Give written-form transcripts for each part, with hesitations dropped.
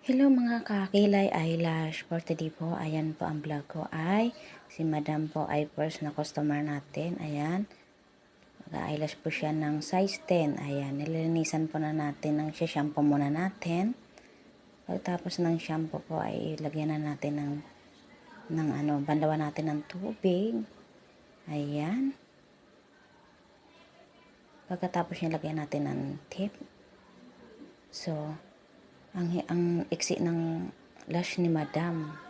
Hello mga kakilay eyelash. For today po, ayan po ang vlog ko ay si Madam po ay first na customer natin. Ayan. Mag-eyelash po siya ng size 10. Ayan. Nililinisan po na natin ng shampoo muna natin. Pagkatapos ng shampoo po ay ilagyan na natin ng banlawan natin ng tubig. Ayan. Pagkatapos niya lagyan natin ng tip. So, ang iksi ng lash ni Madam.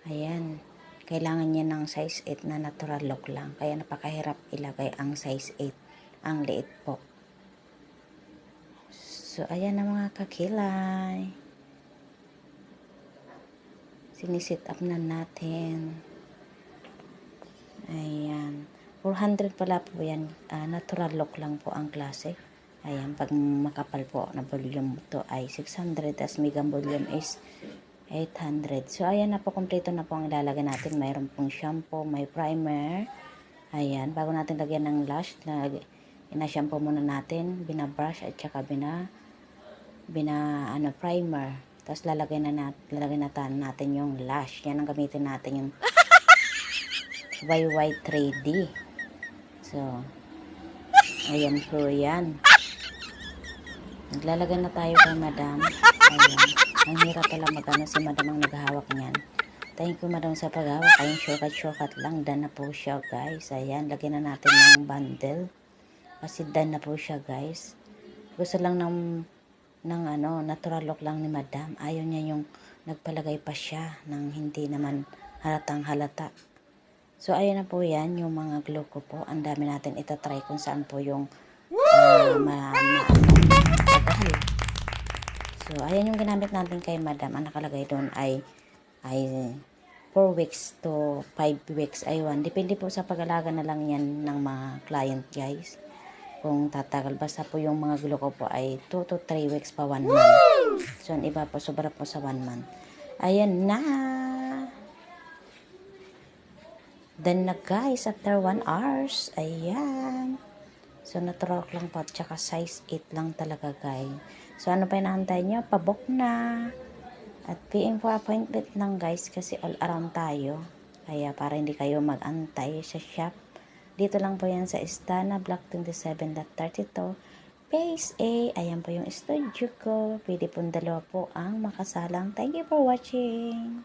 Ayan. Kailangan niya ng size 8 na natural look lang. Kaya napakahirap ilagay ang size 8. Ang liit po. So, ayan na mga kakilay. Sinisit up na natin. Ayan. 400 pala po yan. Natural look lang po ang klase. Ayan. Pag makapal po na volume to ay 600. As mega volume is 800. So, ayan na po. Kompleto na po ang ilalagay natin. Mayroon pong shampoo, may primer. Ayan. Bago natin lagyan ng lash, ina-shampoo muna natin. Bina-brush at saka primer. Tapos lalagay na natin yung lash. Yan ang gamitin natin yung YY 3D. So, ayan po yan. Naglalagay na tayo kay Madam. Ayan. Ang hirap pala magano si Madam ang naghahawak niyan. Thank you Madam sa paghawak. Ayun, shortcut lang. Done na po siya guys. Ayan, lagyan na natin ng bundle. Kasi done na po siya guys. Gusto lang ng natural look lang ni Madam. Ayaw niya yung nagpalagay pa siya ng hindi naman halatang halata. So, ayan na po yan. Yung mga glue ko po. Ang dami natin itatry kung saan po yung tagal. So, ayan yung ginamit natin kay Madam. Ang nakalagay doon ay 4 weeks to 5 weeks. Ayun. Depende po sa pag-alaga na lang yan ng mga client guys. Kung tatagal. Basta po yung mga glue ko po ay 2 to 3 weeks pa 1 month. So, ang iba po sobra po sa 1 month. Ayan na. Then na guys, after 1 hours. Ayan. So, natural lang po. Tsaka size 8 lang talaga guys. So, ano pa inaantay nyo? Pabook na. At PM for appointment lang guys. Kasi all around tayo. Kaya para hindi kayo mag-antay sa shop. Dito lang po yan sa Istana, Block 27.32. Phase A. Ayan po yung studio ko. Pwede pong dalawa po ang makasalang. Thank you for watching.